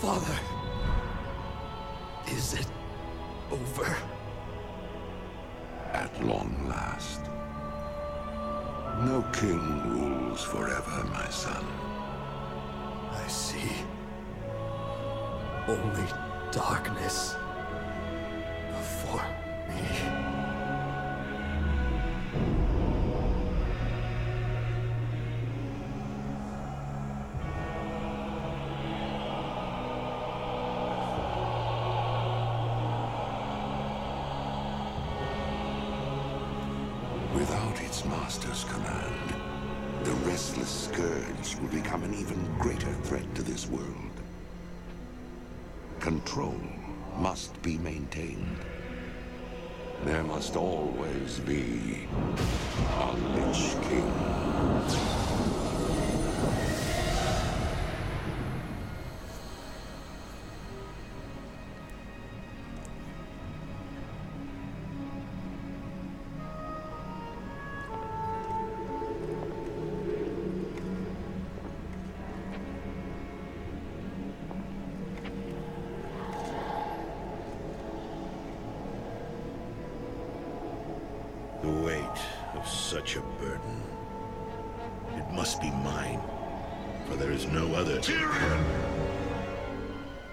Father, is it over? At long last. No king rules forever, my son. I see. Only darkness before me. Without its master's command, the restless scourge will become an even greater threat to this world. Control must be maintained. There must always be a Lich King. The weight of such a burden. It must be mine, for there is no other. Tyrion!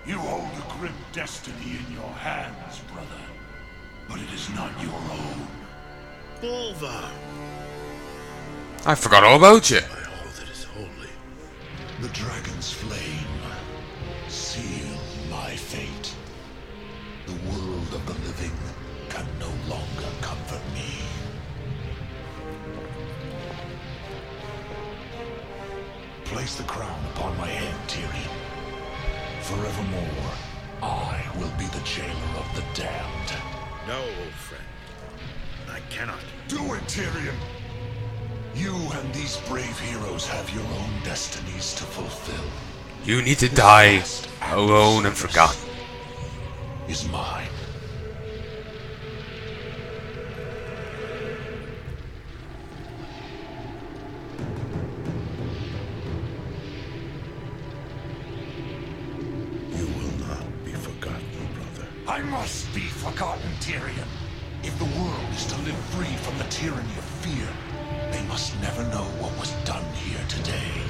You hold a grim destiny in your hands, brother. But it is not your own. Bolvar! I forgot all about you. By all that is holy. The dragon's flame. Seal my fate. The world of the living can no longer comfort me. Place the crown upon my head, Tyrion. Forevermore, I will be the jailer of the damned. No, old friend. I cannot. Do it, Tyrion! You and these brave heroes have your own destinies to fulfill. You need to die alone and forgotten. Is mine. You will not be forgotten, brother. I must be forgotten, Tyrion. If the world is to live free from the tyranny of fear, they must never know what was done here today.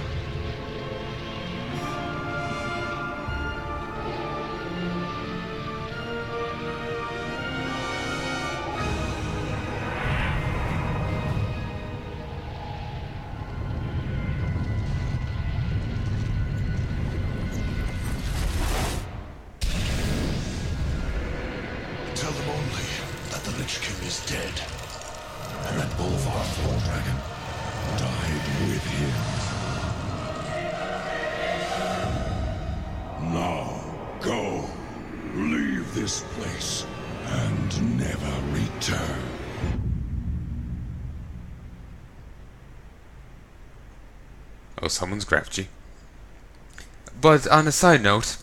Tell them only that the Lich King is dead, and that Bolvar Dragon died with him. Now, go. Leave this place, and never return. Oh, someone's grabbed you. But on a side note,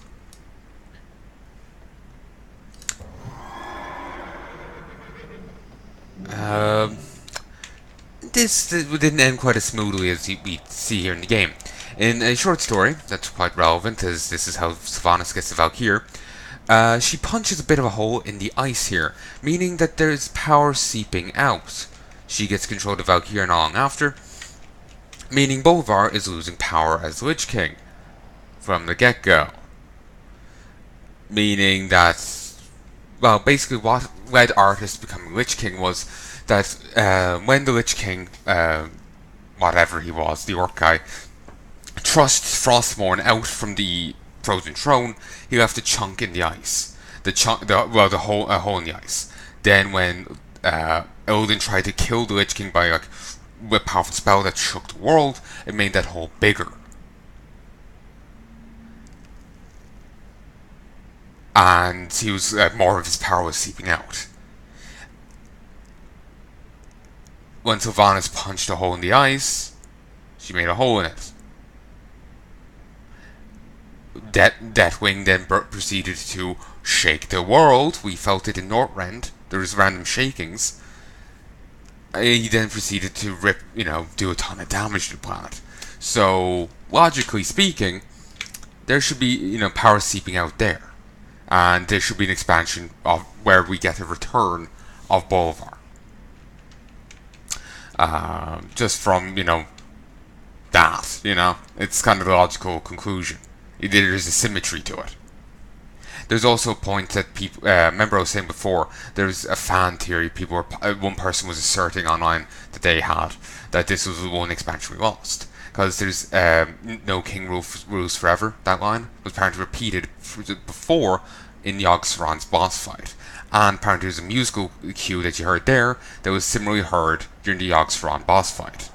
this didn't end quite as smoothly as we see here in the game. In a short story that's quite relevant, as this is how Sylvanas gets the Valkyr, she punches a bit of a hole in the ice here, meaning that there's power seeping out. She gets control of the Valkyr not long after, meaning Bolvar is losing power as Lich King from the get-go. Meaning that, well, basically what led Arthas becoming Lich King was that when the Lich King, whatever he was, the orc guy, thrust Frostmourne out from the frozen throne, he left a chunk in the ice. A hole in the ice. Then when Illidan tried to kill the Lich King by with a powerful spell that shook the world, it made that hole bigger. And he was more of his power was seeping out. When Sylvanas punched a hole in the ice, she made a hole in it. Deathwing then proceeded to shake the world. We felt it in Northrend. There was random shakings. He then proceeded to do a ton of damage to the planet. So, logically speaking, there should be, you know, power seeping out there. And there should be an expansion of where we get a return of Bolvar. Just from, you know, that, you know, it's kind of the logical conclusion. There's a symmetry to it. There's also a point that people, remember I was saying before, there's a fan theory. People were, one person was asserting online that they had that this was the one expansion we lost. Because there's no king rules forever. That line was apparently repeated before in Yogg-Saron's boss fight, and apparently there's a musical cue that you heard there that was similarly heard during the Yogg-Saron boss fight.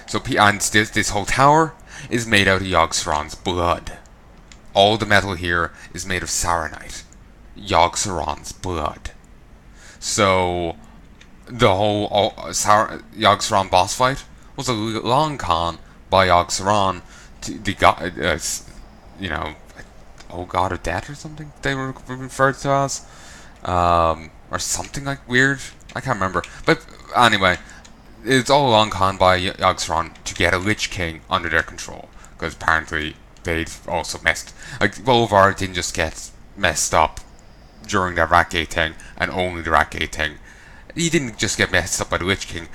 So, and this whole tower is made out of Yogg-Saron's blood. All the metal here is made of Saronite, Yogg-Saron's blood. So, the whole Yogg-Saron boss fight was a long con by Yogg-Saron to the god, you know, oh god of death or something they were referred to as, or something like weird. I can't remember. But anyway, it's all a long con by Yogg-Saron to get a Lich King under their control, because apparently they'd also messed. Like Bolvar didn't just get messed up during that Ratgate thing and only the Ratgate thing. He didn't just get messed up by the Lich King.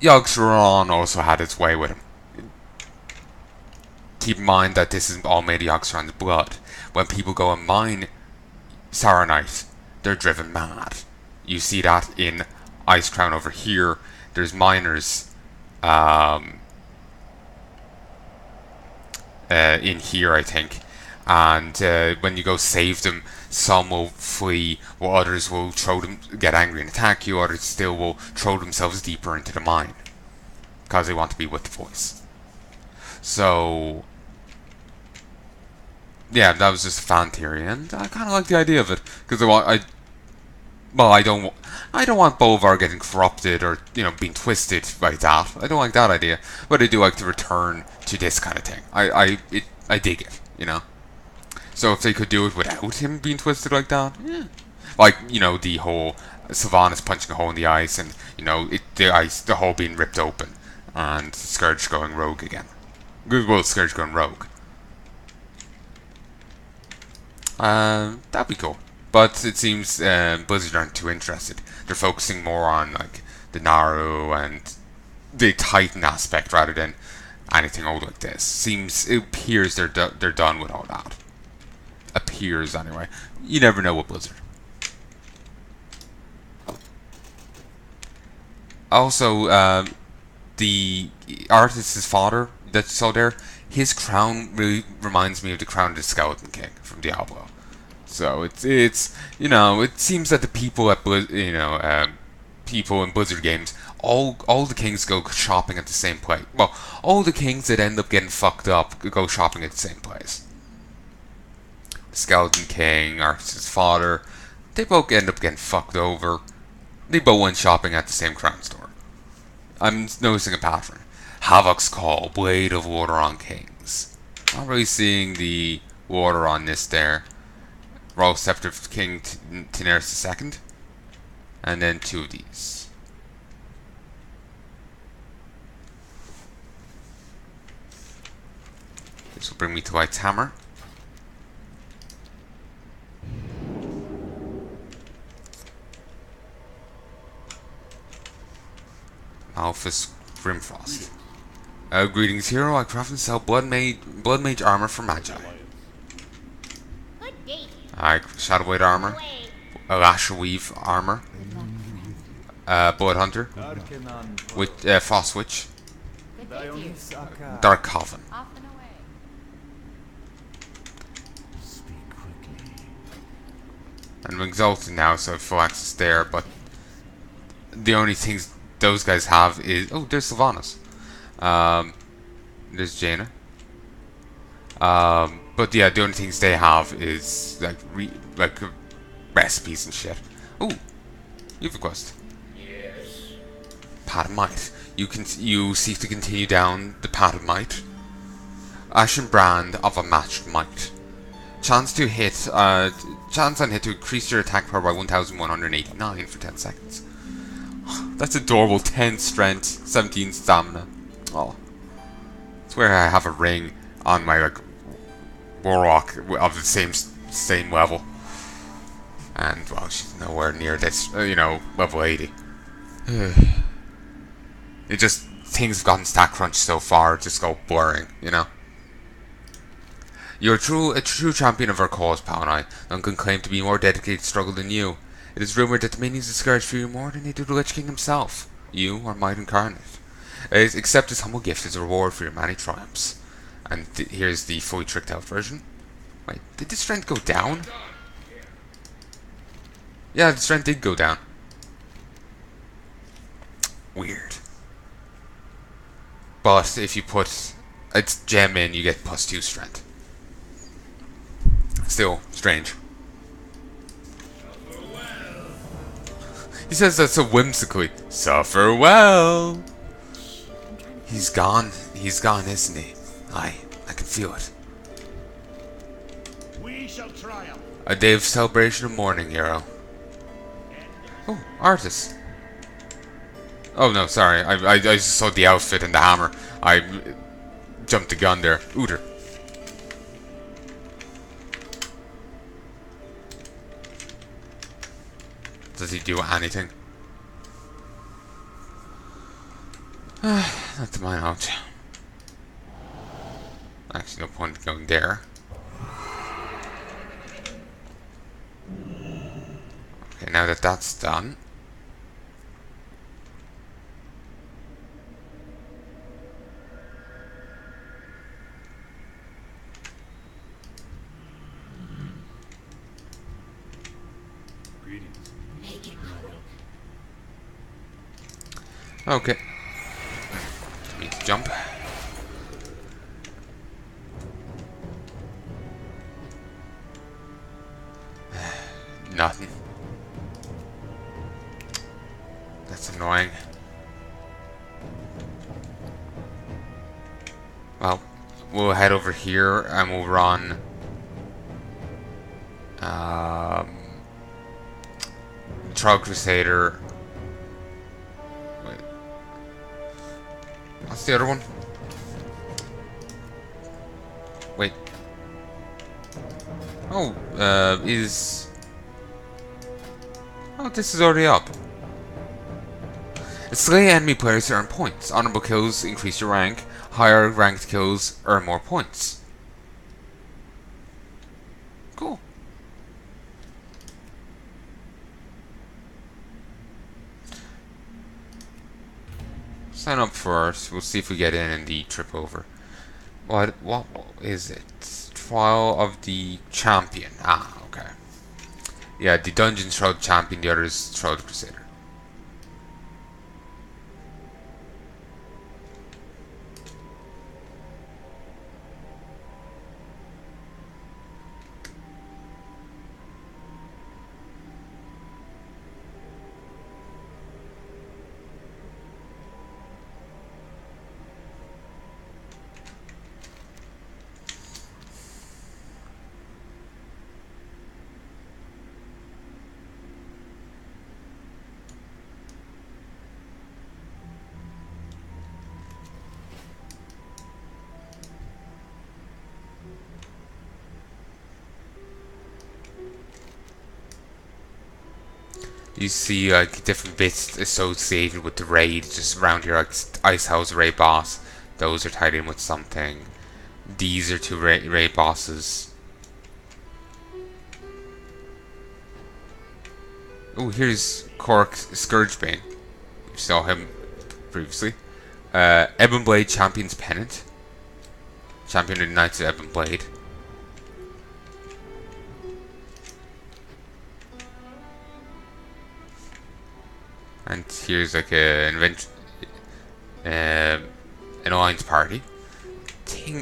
Yogg-Saron also had its way with him. Keep in mind that this is all made of Yogg-Saron's blood. When people go and mine Saronite, they're driven mad. You see that in Ice Crown over here. There's miners in here, I think. And when you go save them, some will flee, while others will get angry and attack you. Others still will throw themselves deeper into the mine because they want to be with the voice. So, yeah, that was just a fan theory, and I kind of like the idea of it because I don't want Bolvar getting corrupted or, you know, being twisted like that. I don't like that idea, but I do like to return to this kind of thing. I dig it, you know. So if they could do it without him being twisted like that, yeah. Like, you know, the whole Sylvanas punching a hole in the ice, and, you know, the hole being ripped open, and Scourge going rogue again. Well, Scourge going rogue. That'd be cool. But it seems Blizzard aren't too interested. They're focusing more on, like, the Naru and the Titan aspect rather than anything old like this. It appears they're done with all that. Appears anyway. You never know with Blizzard. Also, the artist's father that you saw there, his crown really reminds me of the crown of the Skeleton King from Diablo. So it's you know, it seems that the people at people in Blizzard games, all the kings go shopping at the same place. Well, all the kings that end up getting fucked up go shopping at the same place. Skeleton King, Arthur's father, they both end up getting fucked over. They both went shopping at the same crown store. I'm noticing a pattern. Havoc's Call, Blade of Wateron Kings. Not really seeing the water on this there. Royal Scepter of King Daenerys II. And then two of these. This will bring me to White's Hammer. Alphys Grimfrost. Greetings, hero. I craft and sell Blood Mage armor for Magi. Shadowblade armor. Lasherweave armor. Blood Hunter. With Frost Witch. Dark Coven. And I'm exalted now, so I have full access there, but the only things those guys have is... Oh, there's Sylvanas. There's Jaina. But yeah, the only things they have is like recipes and shit. Oh, you have a quest. Yes. Path of Might. You seek to continue down the Path of Might. Ashen Brand of a Matched Might. Chance on hit to increase your attack power by 1,189 for 10 seconds. That's adorable. 10 strength, 17 stamina. Oh, it's where I have a ring. on my like Warlock of the same level, and well, she's nowhere near this. Level 80. It just things have gotten stat crunched so far, just go blurring. You're a true champion of our cause, Palnai. None can claim to be more dedicated to struggle than you. It is rumored that the minions discourage for you more than they do the Lich King himself. You are might incarnate. Accept this humble gift as a reward for your many triumphs. And here's the fully tricked out version. Wait, did the strength go down? Yeah, the strength did go down. Weird. But if you put a gem in, you get +2 strength. Still strange. He says that so whimsically. Suffer well. He's gone. He's gone, isn't he? I can feel it. We shall triumph. A day of celebration and mourning, hero. Oh, artist. Oh no, sorry. I just saw the outfit and the hammer. I jumped the gun there. Ooter. Does he do anything? Not to my knowledge. Actually, no point in going there. Okay, now that that's done. Okay. Need to jump. Nothing. That's annoying. Well, we'll head over here and we'll run Troll Crusader. Wait. What's the other one? Wait. Oh, Oh, this is already up. Slay enemy players to earn points. Honorable kills increase your rank. Higher ranked kills earn more points. Cool. Sign up first. We'll see if we get in the trip over. What is it? Trial of the Champion. Ah, okay. Yeah, the Dungeon's Trial of the Champion, the other is Trial of the Crusader. You see like different bits associated with the raid just around here, like Ice House raid boss. Those are tied in with something. These are two raid bosses. Oh, here's Cork Scourgebane. You saw him previously. Ebon Blade Champion's Pennant. Champion of the Knights of Ebon Blade. And here's like an alliance party.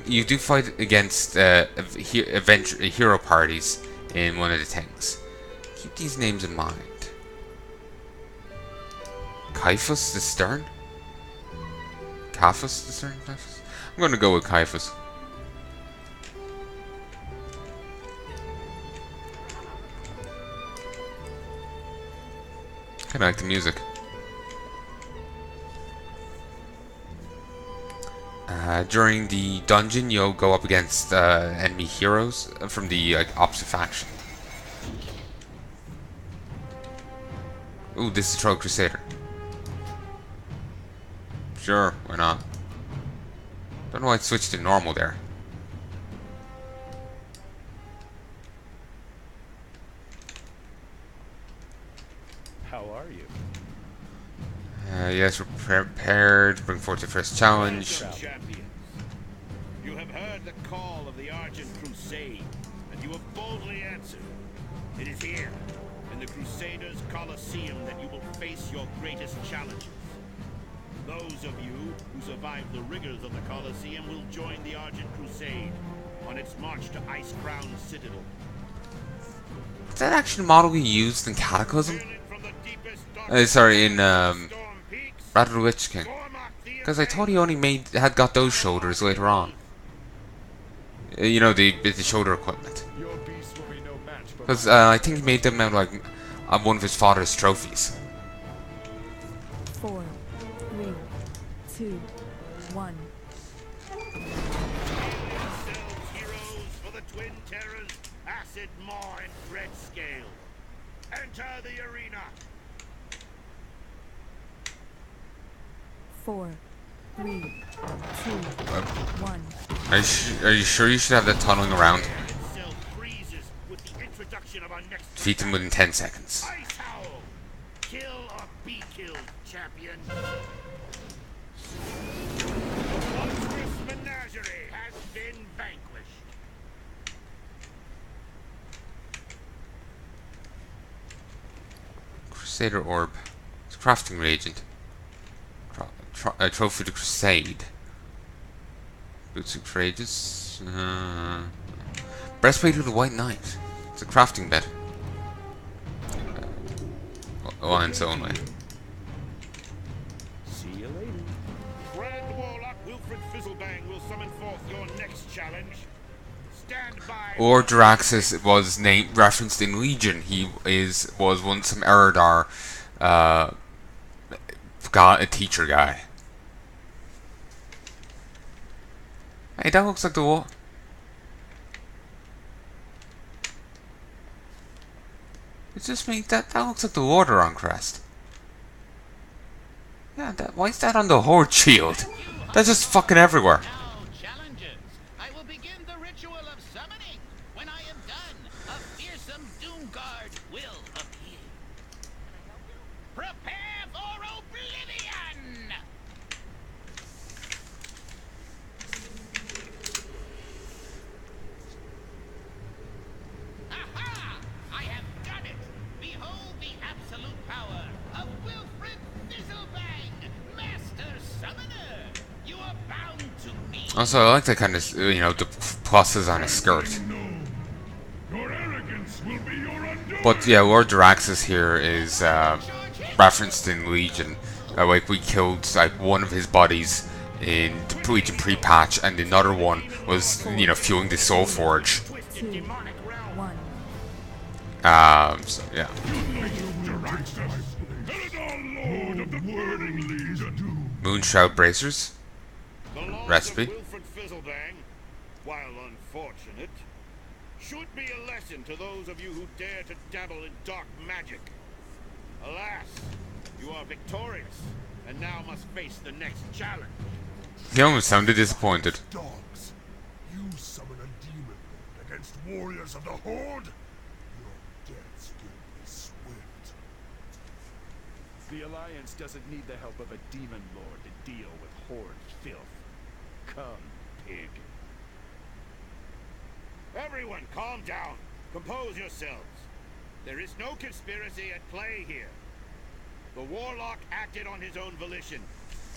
You do fight against hero parties in one of the things. Keep these names in mind. Caiaphas the Stern? Caiaphas the Stern? I'm going to go with Caiaphas. Kind of like the music. During the dungeon, you'll go up against enemy heroes from the opposite faction. Ooh, this is Troll Crusader. Sure, why not? Don't know why it switched to normal there. How are you? Yes, we're prepared. Bring forth the first challenge. Champions, you have heard the call of the Argent Crusade, and you have boldly answered. It is here, in the Crusaders' Colosseum, that you will face your greatest challenges. Those of you who survive the rigors of the Colosseum will join the Argent Crusade on its march to Ice-Crown Citadel. Is that actually model we used in Cataclysm? Sorry, in Wrath of the Witch King. Because I thought he only had got those shoulders later on. You know, the shoulder equipment. Because I think he made them out like one of his father's trophies. 4, 3, 2, 1. Heroes for the Twin Terrors, Acid Maw and Red Scale. Enter the arena. 4, 3, 2, 1. Are you sure you should have that tunneling around? Cell freezes with the introduction of our next Defeat them within 10 seconds. Ice Howl. Kill or be killed, champion. Monstrous menagerie has been vanquished. Crusader Orb. It's a crafting reagent. A trophy to Crusade. Boots of Courageous. Breastplate of the White Knight. It's a crafting bed. Alliance only. See you later. Grand Warlock Wilfred Fizzlebang will summon forth your next challenge. Stand by. Or Draxus was referenced in Legion. He was once some Eridar, a teacher guy. Hey, that looks like the wall. It's just me. That looks like the water on Crest. Yeah, why is that on the Horde shield? That's just fucking everywhere. Now, challengers, I will begin the ritual of summoning. When I am done, a fearsome Doomguard will appear. Prepare for oblivion! Aha! I have done it! Behold the absolute power of Wilfred Fizzlebang, Master Summoner! You are bound to me! Also, I like the kind of, the pluses on his skirt. But yeah, Lord Draxus here is referenced in Legion. Like we killed like one of his bodies in the Legion pre-patch, and another one was fueling the Soul Forge. 2, 1. So yeah. Moonshroud bracers. The loss Recipe. of Wilfred Fizzlebang, while unfortunate, should be a lesson to those of you who dare to dabble in dark magic. Alas, you are victorious, and now must face the next challenge. He almost sounded disappointed. Dogs, you summon a demon lord against warriors of the Horde? Your death's gonna be swift. The Alliance doesn't need the help of a demon lord to deal with Horde filth. Come, pig. Everyone, calm down. Compose yourselves. There is no conspiracy at play here. The Warlock acted on his own volition,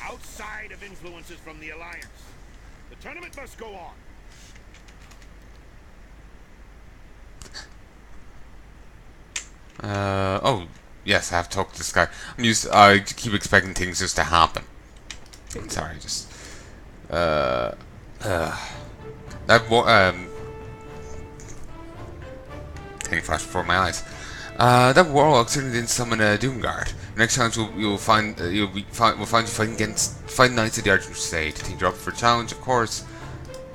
outside of influences from the Alliance. The tournament must go on. Oh, yes, I have to talk to this guy. I keep expecting things just to happen. I'm sorry, just... thing flashed before my eyes. That Warlock certainly didn't summon a Doomguard. Next challenge we'll find you fighting against Knights of the Argent Crusade. Think you're up for a challenge, of course.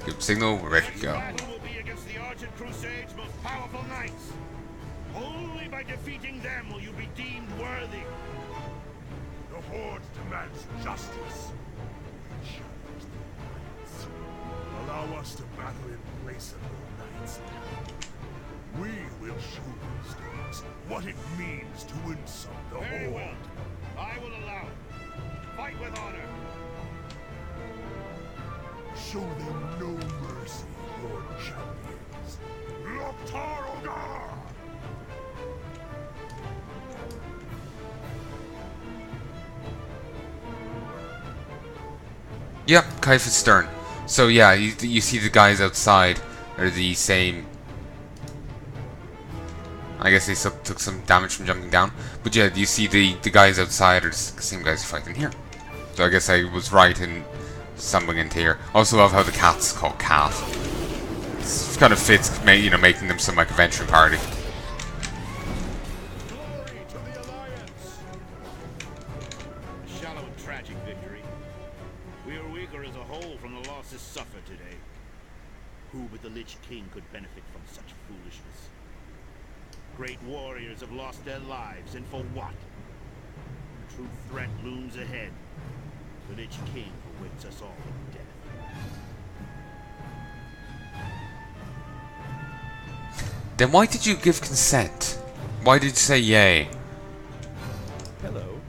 Give a signal, we're ready to go. Battle will be against the Argent Crusade's most powerful knights. Only by defeating them will you be deemed worthy. The Horde demands justice. We challenge the Knights. Allow us to battle in place of the Knights. We will show these dogs what it means to insult the Very Horde. well. I will allow it. Fight with honor. Show them no mercy, Lord Champions. Loktar Ogar! Yep, Caiaphas Stern. So yeah, you see the guys outside are the same. I guess they took some damage from jumping down. But yeah, you see the guys outside are the same guys fighting here. So I guess I was right in stumbling into here. Also love how the cat's called Cat. It kind of fits, making them some like adventuring party. Glory to the Alliance! A shallow and tragic victory. We are weaker as a whole from the losses suffered today. Who but the Lich King could benefit from such foolishness? Great warriors have lost their lives, and for what? A true threat looms ahead. The Lich King awaits us all in death. Then why did you give consent? Why did you say yay? Hello.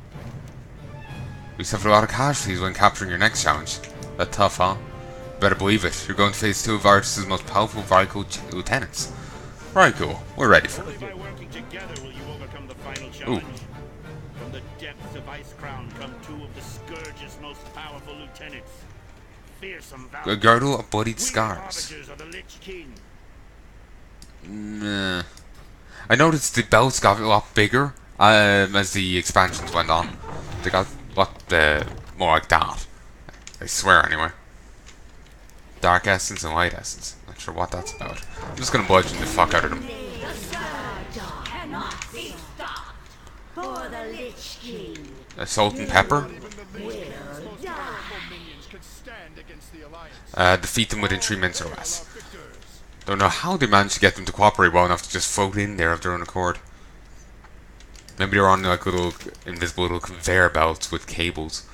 You suffered a lot of casualties when capturing your next challenge. That tough, huh? Better believe it. You're going to face two of Artus' most powerful Vico lieutenants. Right, cool. We're ready for Only it. by working together will you overcome the final challenge. From the depths of Ice Crown come two of the Scourge's most powerful lieutenants. Fearsome A valiant. girdle of bloodied We are scars. arbiters of the Lich King. Nah. I noticed the belts got a lot bigger as the expansions went on. They got a lot more like that. I swear, anyway. Dark Essence and Light Essence. Not sure what that's about. I'm just gonna bludgeon the fuck out of them. The Scourge cannot be stopped. For the Lich King Salt and pepper. will die. Minions could stand against the Alliance. Defeat them within 3 minutes or Our less. victors. Don't know how they managed to get them to cooperate well enough to just float in there of their own accord. Maybe they're on like little invisible little conveyor belts with cables.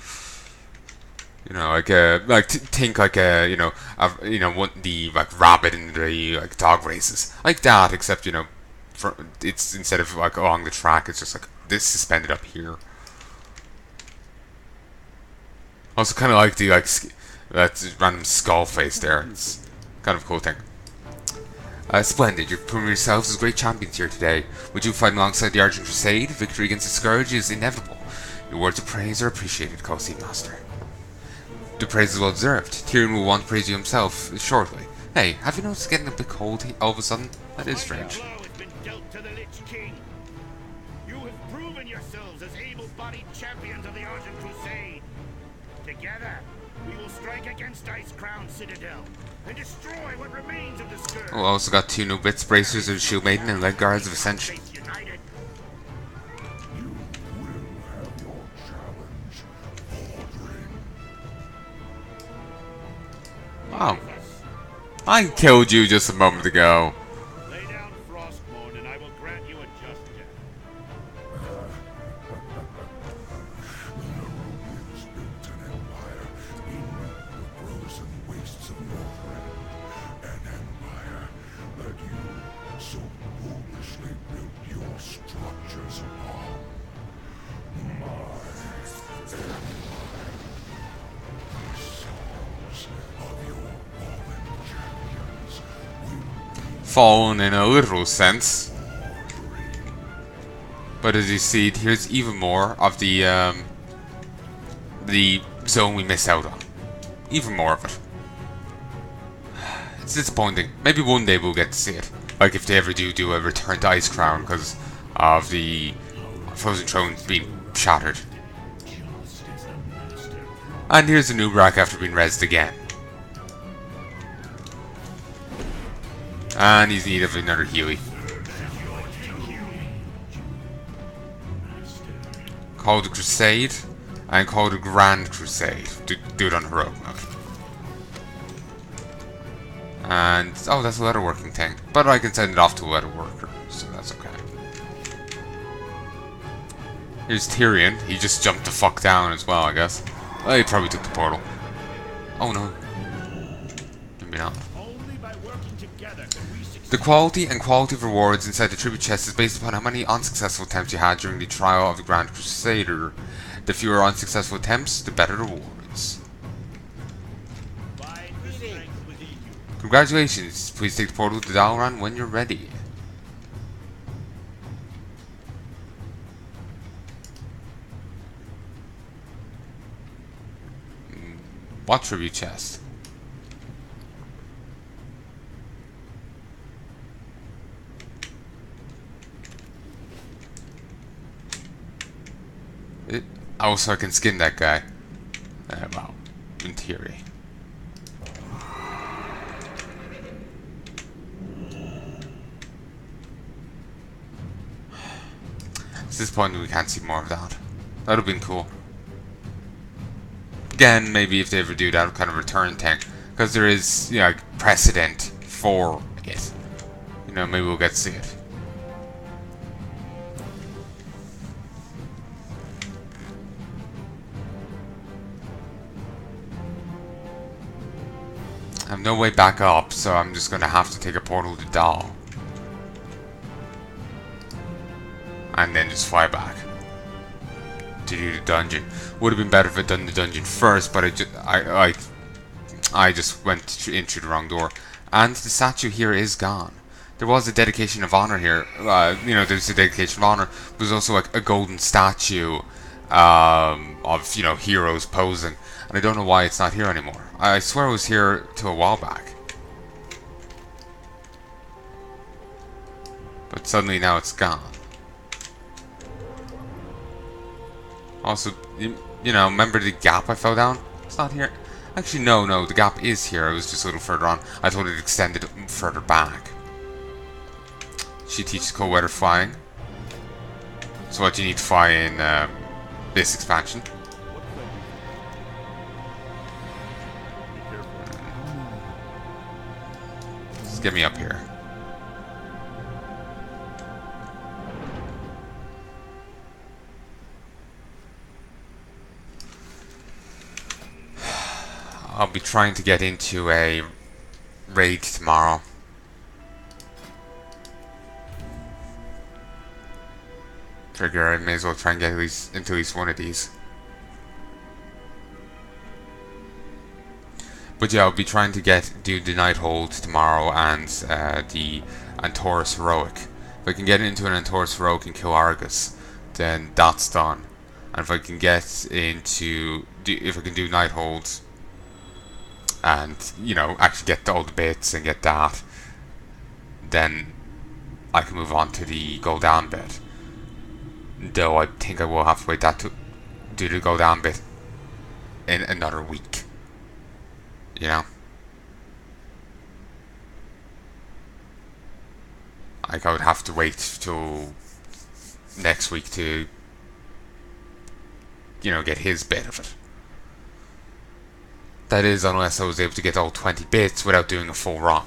Think like the like rabbit in the like dog races, like that. Except it's instead of like along the track, it's just like this suspended up here. Also, kind of like the that random skull face there. It's kind of a cool thing. Splendid, you've proven yourselves as great champions here today. Would you fight alongside the Argent Crusade? Victory against the Scourge is inevitable. Your words of praise are appreciated, Colosseum Master. The praise is well deserved. Tyrion will want to praise you himself shortly. Hey, have you noticed it's getting a bit cold all of a sudden? That is strange. Blow has been dealt to the Lich King. You have proven yourselves as able-bodied champions of the Argent Crusade. Together, we will strike against Ice Crown Citadel and destroy what remains of the Scourge. Oh, I also got 2 new bits bracers of Shield Maiden and Leg Guards of Ascension. Face united. You will have your challenge, Ordering. Wow. I killed you just a moment ago. Lay down Frostmourne and I will grant you a just death. The Nerubians built an empire in the frozen wastes of Northrend. An empire that you so foolishly built your structures upon. My empire. The souls of your fallen champions will Fallen in a literal sense. But as you see, here's even more of the zone we missed out on. Even more of it. It's disappointing. Maybe one day we'll get to see it. Like if they ever do a return to Ice Crown because of the Frozen Throne being shattered. And here's a new rack after being rezzed again. And he's in need of another Healy. called the Crusade and called the Grand Crusade. Do it on heroic mode. And oh, that's a letter working thing, but I can send it off to a letter worker, so that's okay. Here's Tyrion. He just jumped the fuck down as well, I guess. Well, he probably took the portal. Oh no. Maybe not. The quality and quality of rewards inside the tribute chest is based upon how many unsuccessful attempts you had during the trial of the Grand Crusader. The fewer unsuccessful attempts, the better the rewards. Congratulations. Please take the portal to Dalaran when you're ready. What tribute chest? Oh, so I can skin that guy. Well, in theory. It's disappointing we can't see more of that. That would have been cool. Again, maybe if they ever do that kind of return thing, because there is, you know, precedent for it. You know, maybe we'll get to see it. I have no way back up, so I'm just gonna have to take a portal to Dal. And then just fly back to do the dungeon. Would have been better if I'd done the dungeon first, but I just went in through the wrong door. And the statue here is gone. There was a dedication of honor here. You know, there's a dedication of honor. There's also like a golden statue of, you know, heroes posing, and I don't know why it's not here anymore. I swear it was here till a while back, but suddenly now it's gone. Also, you know, remember the gap I fell down? It's not here. Actually, no, the gap is here. It was just a little further on. I thought it extended further back. She teaches cold weather flying. So what you need to fly in this expansion. Just get me up here. I'll be trying to get into a raid tomorrow. Figure I may as well try and get into at least one of these. But yeah, I'll be trying to do the Night Hold tomorrow and the Antorus Heroic. If I can get into an Antorus Heroic and kill Argus, then that's done. And if I can get into, if I can do Night Holds and, you know, actually get all the bits and get that, then I can move on to the go down bit. Though I think I will have to wait that to do the go down bit in another week. You know? Like, I would have to wait till next week to, you know, get his bit of it. That is, unless I was able to get all 20 bits without doing a full run.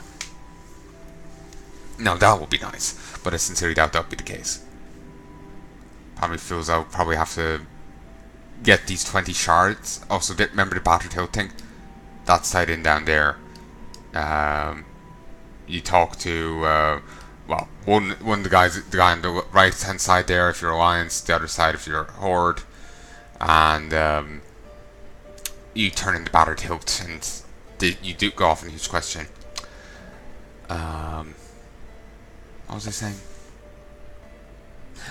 Now that would be nice, but I sincerely doubt that would be the case. Probably feels I'll probably have to get these 20 shards. Also, remember the battered hill thing? That's tied in down there. You talk to, well, one of the guys, the guy on the right hand side there if you're Alliance, the other side if you're Horde, and you turn in the battered hilt, and you do go off on a huge question. What was I saying?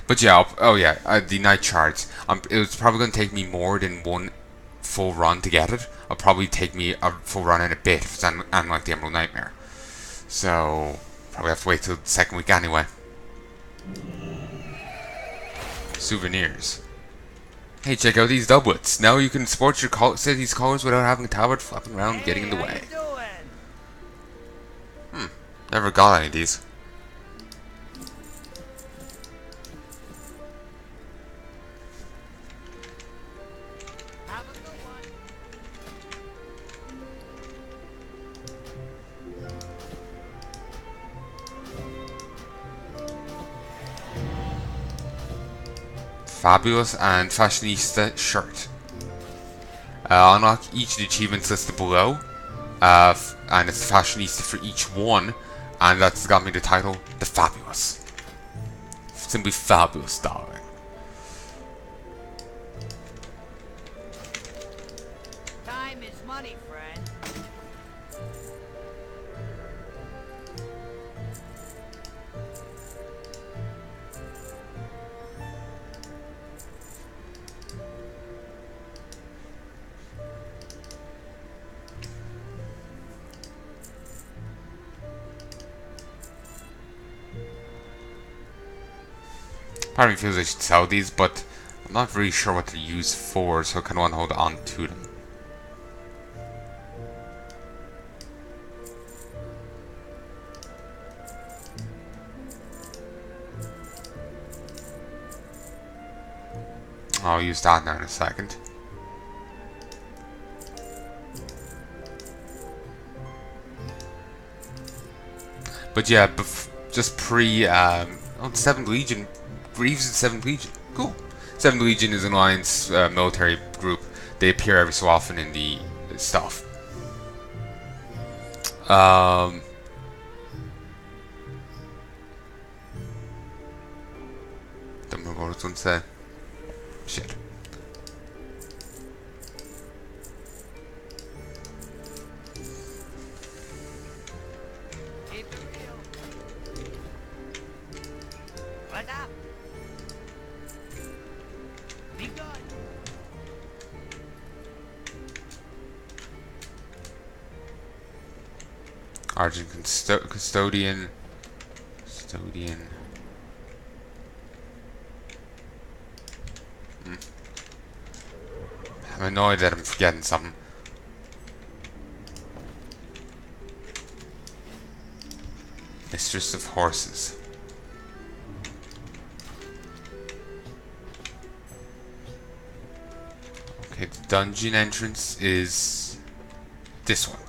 But yeah, the night shards. It was probably going to take me more than one full run to get it. It'll probably take me a full run in a bit if it's unlike the Emerald Nightmare. So, probably have to wait till the second week anyway. Souvenirs. Hey, check out these doublets. Now you can sport your city's colors without having a Talbot flapping around getting in the way. Never got any of these. Fabulous and Fashionista shirt. Unlock each of the achievements listed below, and it's the Fashionista for each one, and that's got me the title, The Fabulous. Simply fabulous, darling. Time is money, friend. Part of me feels I should sell these, but I'm not really sure what they're used for, so I kind of want to hold on to them. I'll use that now in a second. But yeah, just pre 7th Legion, Greaves in 7th Legion. Cool. 7th Legion is an alliance military group. They appear every so often in the stuff. Don't remember what I was going to say. Shit. What's up? Be good. Argent Custodian. I'm annoyed that I'm forgetting something. Mistress of Horses. Okay, the dungeon entrance is this one.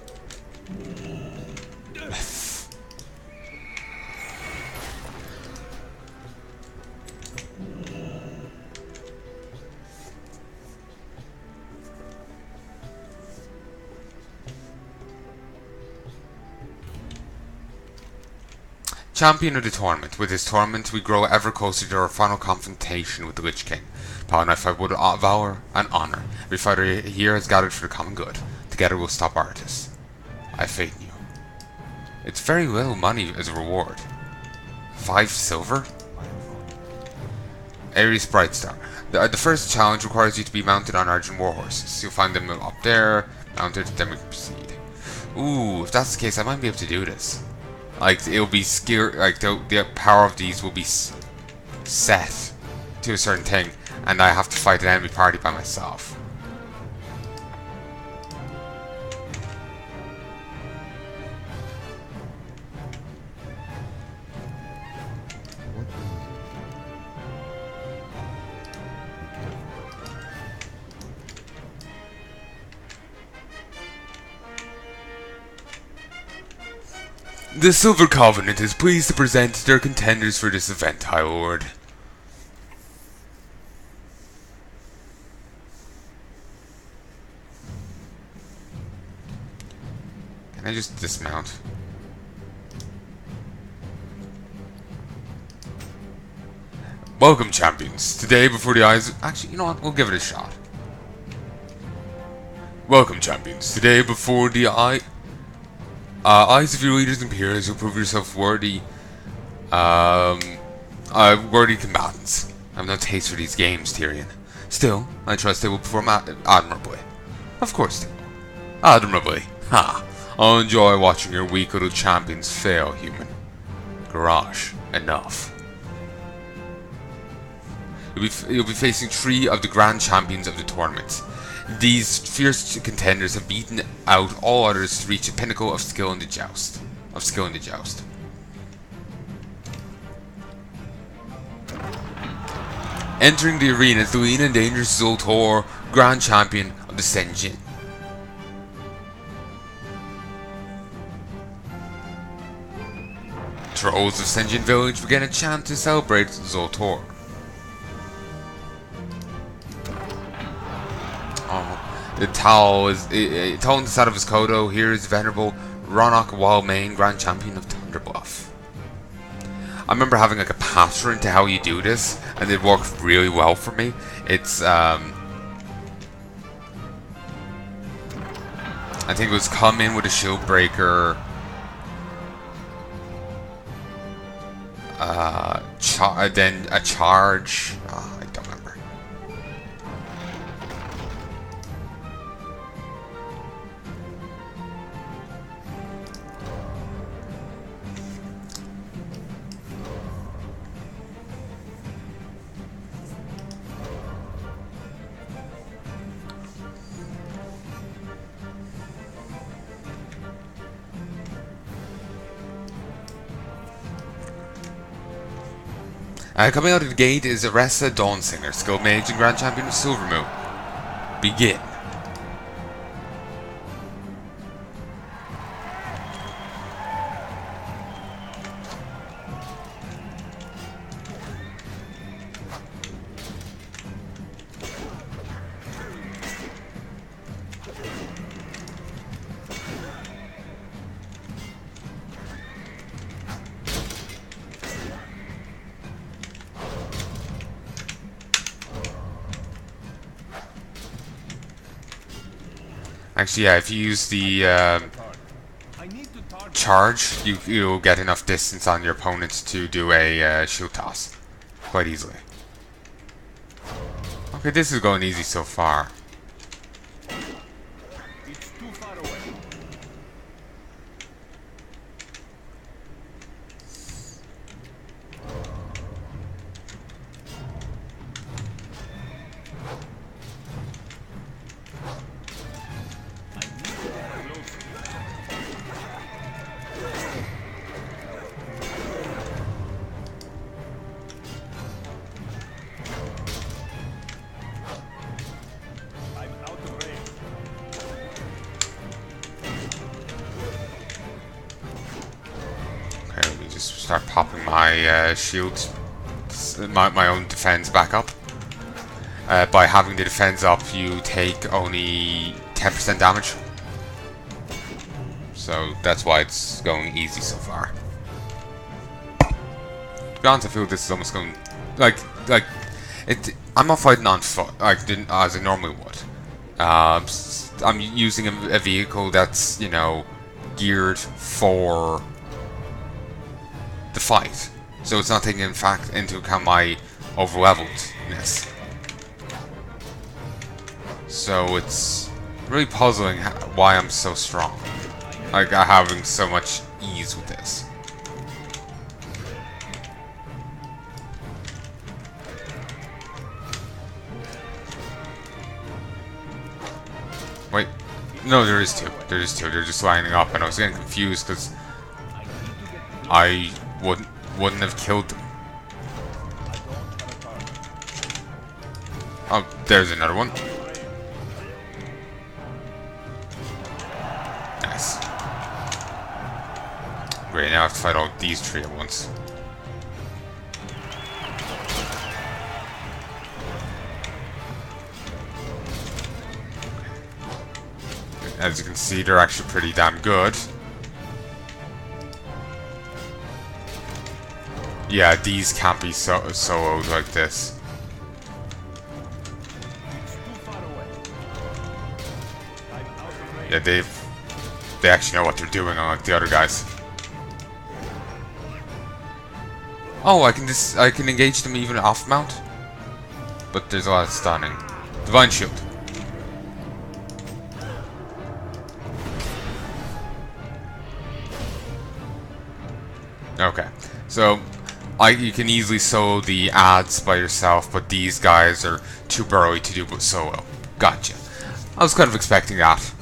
Champion of the tournament. With this tournament, we grow ever closer to our final confrontation with the Lich King. Palnai fight with valor and honor. Every fighter here has gathered for the common good. Together we'll stop Artus. I have faith in you. It's very little money as a reward. 5 silver? Ares Brightstar. The first challenge requires you to be mounted on Argent warhorses. You'll find them up there, mounted, then we can proceed. Ooh, if that's the case, I might be able to do this. Like, it'll be skill, like, the power of these will be set to a certain thing, and I have to fight an enemy party by myself. The Silver Covenant is pleased to present their contenders for this event, High Lord. Can I just dismount? Welcome, champions. Today, before the eyes... Actually, you know what? We'll give it a shot. Welcome, champions. Today, before the eyes of your leaders and peers, you'll prove yourself worthy, worthy combatants. I have no taste for these games, Tyrion. Still, I trust they will perform admirably. Of course they will. Admirably. Ha! I'll enjoy watching your weak little champions fail, human. Garage. Enough. You'll be facing 3 of the grand champions of the tournament. These fierce contenders have beaten out all others to reach the pinnacle of skill in the joust. Entering the arena is the lean and dangerous Zoltor, Grand Champion of the Senjin. Trolls of Senjin Village began a chant to celebrate Zoltor. The Tao is Tao inside of his Kodo. Here is Venerable Ronok Wildmane, Grand Champion of Thunderbluff. I remember having like a pattern to how you do this, and it worked really well for me. It's I think it was come in with a shield breaker, then a charge. I don't remember. Coming out of the gate is Aressa Dawnsinger, Skilled Mage and Grand Champion of Silvermoon. Begin. Actually, yeah, if you use the charge, you'll get enough distance on your opponent to do a shield toss quite easily. Okay, this is going easy so far. It's too far away. Start popping my shield, my own defense back up. By having the defense up, you take only 10% damage. So that's why it's going easy so far. To be honest, I feel this is almost going like it. I'm not fighting on foot as I normally would. I'm using a vehicle that's, you know, geared for the fight, so it's not taking into account my overleveledness. So it's really puzzling why I'm so strong, like having so much ease with this. Wait, no, there is two. There is two. They're just lining up, and I was getting confused because I wouldn't have killed them. Oh, there's another one. Nice. Great, now I have to fight all these three at once. As you can see, they're actually pretty damn good. Yeah, these can't be soloed like this. Yeah, they actually know what they're doing, unlike the other guys. Oh, I can engage them even off mount, but there's a lot of stunning. Divine Shield. Okay, so you can easily solo the ads by yourself, but these guys are too burly to do solo. Gotcha. I was kind of expecting that.